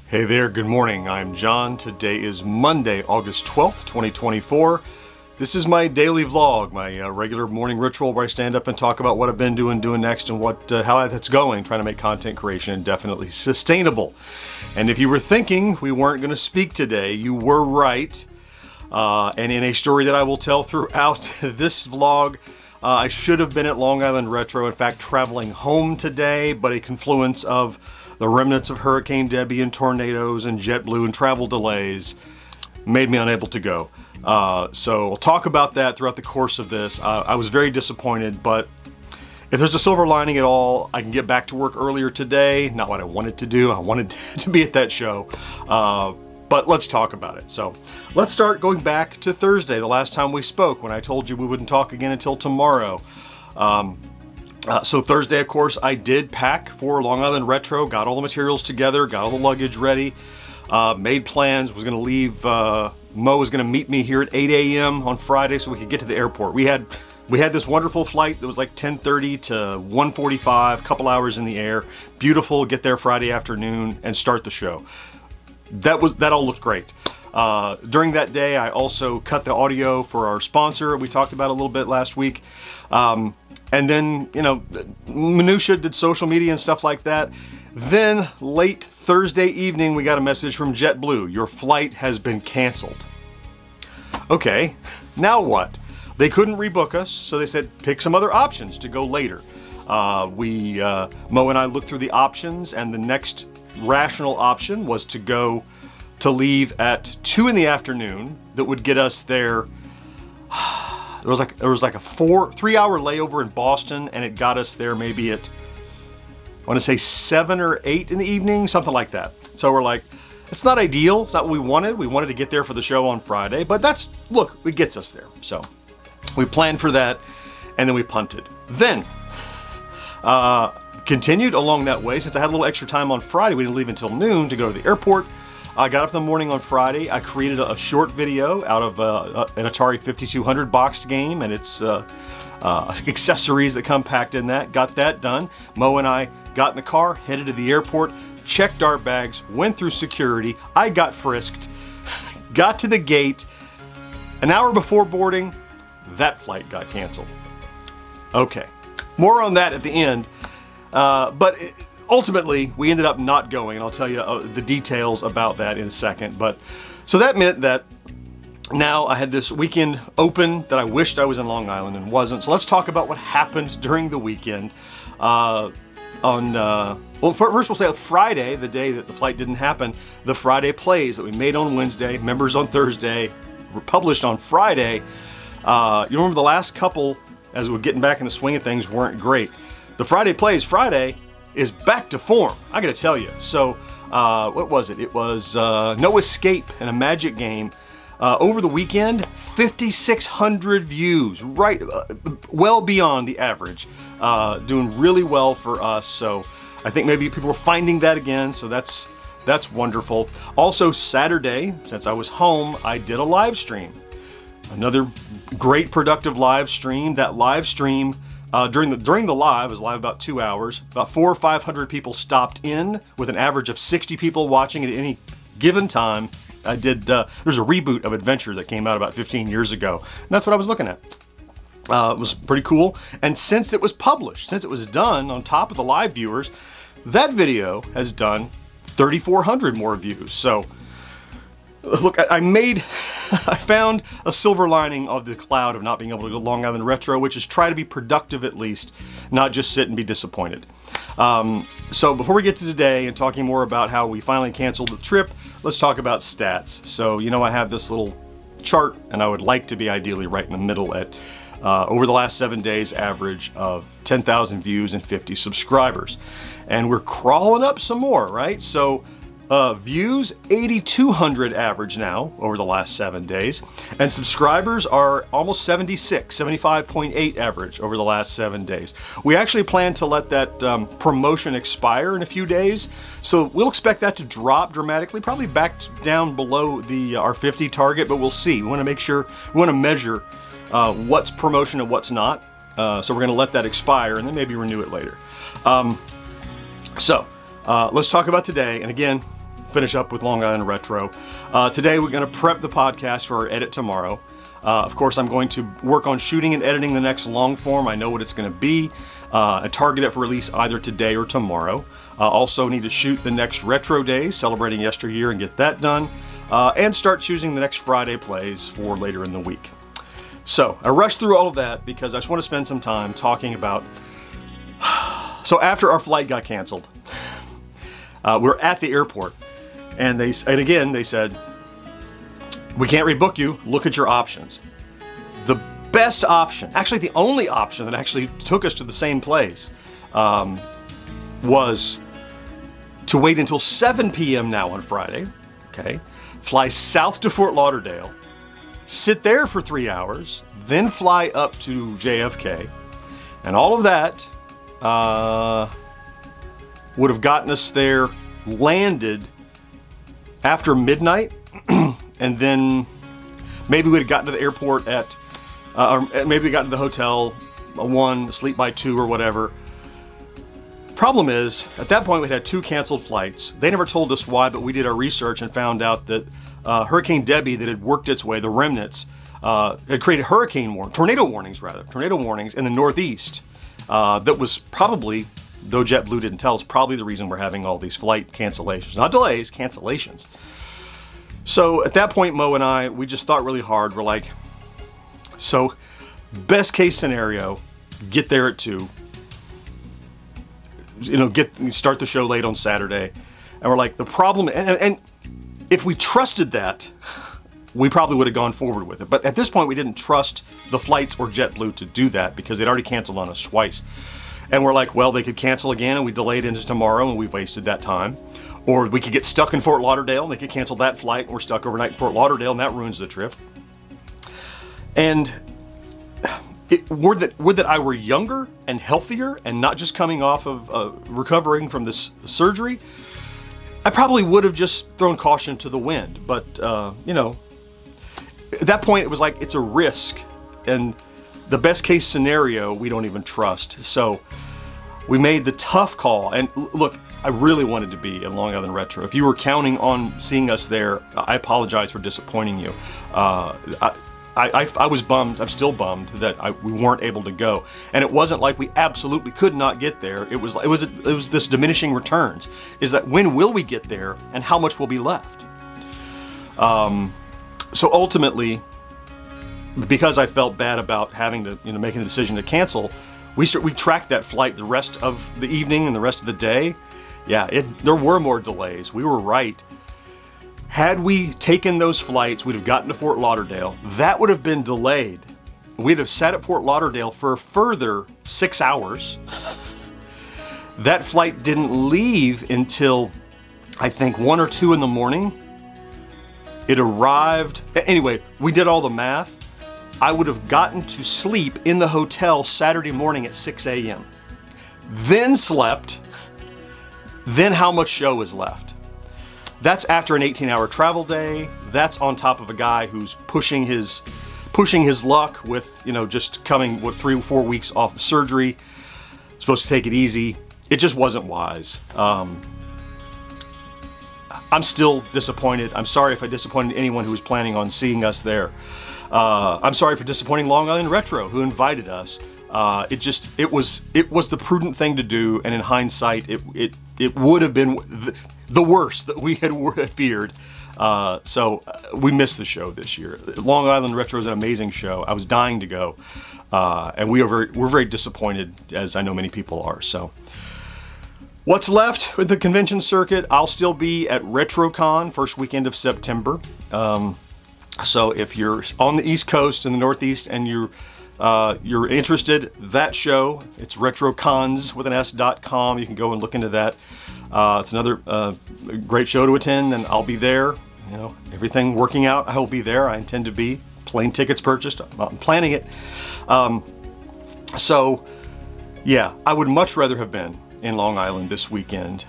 Hey there, good morning. I'm John. Today is Monday, August 12th, 2024. This is my daily vlog, my regular morning ritual where I stand up and talk about what I've been doing next, and how that's going, trying to make content creation indefinitely sustainable. And if you were thinking we weren't going to speak today, you were right. And in a story that I will tell throughout this vlog, I should have been at Long Island Retro, in fact, traveling home today, but a confluence of the remnants of Hurricane Debbie and tornadoes and JetBlue and travel delays made me unable to go. So we'll talk about that throughout the course of this. I was very disappointed, but if there's a silver lining at all, I can get back to work earlier today. Not what I wanted to do. I wanted to be at that show. But let's talk about it. So let's start going back to Thursday, the last time we spoke, when I told you we wouldn't talk again until tomorrow. So Thursday, of course, I did pack for Long Island Retro, got all the materials together, got all the luggage ready, made plans, was going to leave. Mo was going to meet me here at 8 a.m. on Friday so we could get to the airport. We had this wonderful flight that was like 10:30 to 1:45, couple hours in the air. Beautiful, get there Friday afternoon and start the show. That all looked great. During that day, I also cut the audio for our sponsor we talked about a little bit last week. And then, you know, minutia, did social media and stuff like that. Then, late Thursday evening, we got a message from JetBlue. Your flight has been canceled. Okay, now what? They couldn't rebook us, so they said pick some other options to go later. Mo and I looked through the options, and the next rational option was to leave at 2 in the afternoon. That would get us there. There was like a 3-hour layover in Boston, and it got us there maybe at, I want to say 7 or 8 in the evening, something like that. So we're like, it's not ideal. It's not what we wanted. We wanted to get there for the show on Friday, but look, it gets us there. So we planned for that, and then we punted. Then continued along that way. Since I had a little extra time on Friday, we didn't leave until noon to go to the airport. I got up in the morning on Friday. I created a short video out of an Atari 5200 boxed game and its accessories that come packed in that. Got that done. Mo and I got in the car, headed to the airport, checked our bags, went through security. I got frisked, got to the gate. An hour before boarding, that flight got canceled. Okay, more on that at the end. Ultimately, we ended up not going, and I'll tell you the details about that in a second. But so that meant that now I had this weekend open that I wished I was in Long Island and wasn't. So let's talk about what happened during the weekend. Well, first we'll say Friday, the day that the flight didn't happen, the Friday plays that we made on Wednesday, members on Thursday, were published on Friday. You remember the last couple, as we're getting back in the swing of things, weren't great. The Friday plays Friday is back to form, I gotta tell you. So, what was it? It was No Escape in a Magic game. Over the weekend, 5,600 views, right, well beyond the average. Doing really well for us, so I think maybe people are finding that again, so that's wonderful. Also, Saturday, since I was home, I did a live stream. Another great productive live stream. That live stream, during the live, it was live about 2 hours, about 400 or 500 people stopped in with an average of 60 people watching at any given time. There's a reboot of Adventure that came out about 15 years ago, and that's what I was looking at. It was pretty cool, and since it was published, since it was done on top of the live viewers, that video has done 3,400 more views. So look, I found a silver lining of the cloud of not being able to go to Long Island Retro, which is try to be productive at least, not just sit and be disappointed. So before we get to today and talking more about how we finally canceled the trip, let's talk about stats. So, you know, I have this little chart, and I would like to be ideally right in the middle at, over the last 7 days, average of 10,000 views and 50 subscribers. And we're crawling up some more, right? So, views, 8,200 average now over the last 7 days, and subscribers are almost 76, 75.8 average over the last 7 days. We actually plan to let that promotion expire in a few days, so we'll expect that to drop dramatically, probably back down below our 50 target, but we'll see. We want to make sure, we want to measure what's promotion and what's not, so we're going to let that expire and then maybe renew it later. Let's talk about today, and again, finish up with Long Island Retro. Today we're going to prep the podcast for our edit tomorrow. Of course, I'm going to work on shooting and editing the next long form. I know what it's going to be. I target it for release either today or tomorrow. Also need to shoot the next Retro Days, celebrating yesteryear, and get that done. And start choosing the next Friday plays for later in the week. So I rushed through all of that because I just want to spend some time talking about... So after our flight got canceled, we're at the airport, and again they said, we can't rebook you, look at your options. The best option, actually the only option that actually took us to the same place, was to wait until 7 p.m. now on Friday, okay, fly south to Fort Lauderdale, sit there for 3 hours, then fly up to JFK, and all of that would have gotten us there, landed after midnight, and then maybe we'd have gotten to the airport at, or maybe we got to the hotel 1, sleep by 2 or whatever. Problem is, at that point we had 2 canceled flights. They never told us why, but we did our research and found out that Hurricane Debbie, that had worked its way, the remnants, had created tornado warnings in the Northeast. That was probably, though JetBlue didn't tell us, probably the reason we're having all these flight cancellations. Not delays, cancellations. So at that point, Mo and I, we just thought really hard. We're like, so best case scenario, get there at 2. You know, start the show late on Saturday. And we're like, the problem, and if we trusted that, we probably would have gone forward with it. But at this point, we didn't trust the flights or JetBlue to do that because they'd already canceled on us twice. And we're like, well, they could cancel again and we delayed into tomorrow and we've wasted that time. Or we could get stuck in Fort Lauderdale and they could cancel that flight and we're stuck overnight in Fort Lauderdale and that ruins the trip. And would that I were younger and healthier and not just coming off of recovering from this surgery, I probably would have just thrown caution to the wind. But, you know, at that point it was like, it's a risk. And the best case scenario, we don't even trust. So we made the tough call. And look, I really wanted to be in Long Island Retro. If you were counting on seeing us there, I apologize for disappointing you. I was bummed, I'm still bummed that we weren't able to go. And it wasn't like we absolutely could not get there. It was this diminishing returns. Is that when will we get there and how much will be left? So ultimately, because I felt bad about having to, making the decision to cancel, we tracked that flight the rest of the evening and the rest of the day. Yeah, there were more delays. We were right. Had we taken those flights, we'd have gotten to Fort Lauderdale. That would have been delayed. We'd have sat at Fort Lauderdale for a further 6 hours. That flight didn't leave until, I think, 1 or 2 in the morning. It arrived. Anyway, we did all the math. I would have gotten to sleep in the hotel Saturday morning at 6 a.m. Then slept. Then how much show is left? That's after an 18-hour travel day. That's on top of a guy who's pushing his luck with, just coming with 3 or 4 weeks off of surgery. Supposed to take it easy. It just wasn't wise. I'm still disappointed. I'm sorry if I disappointed anyone who was planning on seeing us there. I'm sorry for disappointing Long Island Retro, who invited us. It was the prudent thing to do, and in hindsight, it would have been the worst that we had feared. So we missed the show this year. Long Island Retro is an amazing show. I was dying to go, and we're very disappointed, as I know many people are. So what's left with the convention circuit? I'll still be at RetroCon first weekend of September. So if you're on the East Coast and the Northeast and you're interested, that show, it's retrocons with an s.com. You can go and look into that. It's another great show to attend, and I'll be there. Everything working out, I will be there. I intend to be. Plane tickets purchased. I'm planning it. So yeah, I would much rather have been in Long Island this weekend.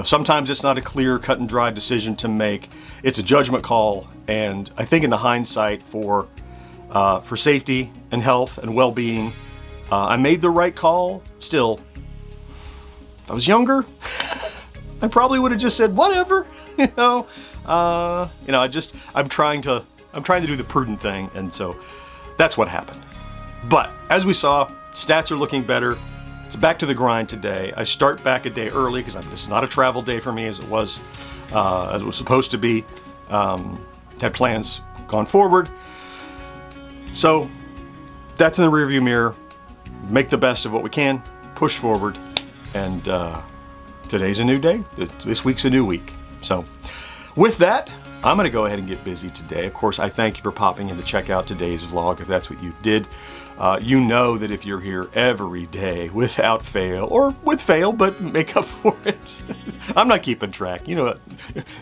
Sometimes it's not a clear, cut and dry decision to make. It's a judgment call, and I think in the hindsight, for safety and health and well-being, I made the right call. Still, if I was younger, I probably would have just said whatever, you know. I'm trying to do the prudent thing, and so that's what happened. But as we saw, stats are looking better. It's back to the grind today. I start back a day early because this is not a travel day for me as it was supposed to be. Had plans gone forward. So that's in the rearview mirror. Make the best of what we can, push forward, and today's a new day. This week's a new week. So with that, I'm going to go ahead and get busy today. Of course, I thank you for popping in to check out today's vlog if that's what you did. You know that if you're here every day without fail, or with fail, but make up for it. I'm not keeping track. You know what?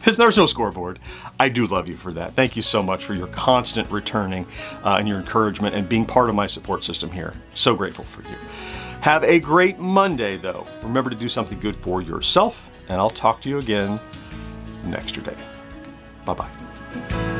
There's no scoreboard. I do love you for that. Thank you so much for your constant returning and your encouragement and being part of my support system here. So grateful for you. Have a great Monday, though. Remember to do something good for yourself, and I'll talk to you again next day. Bye-bye.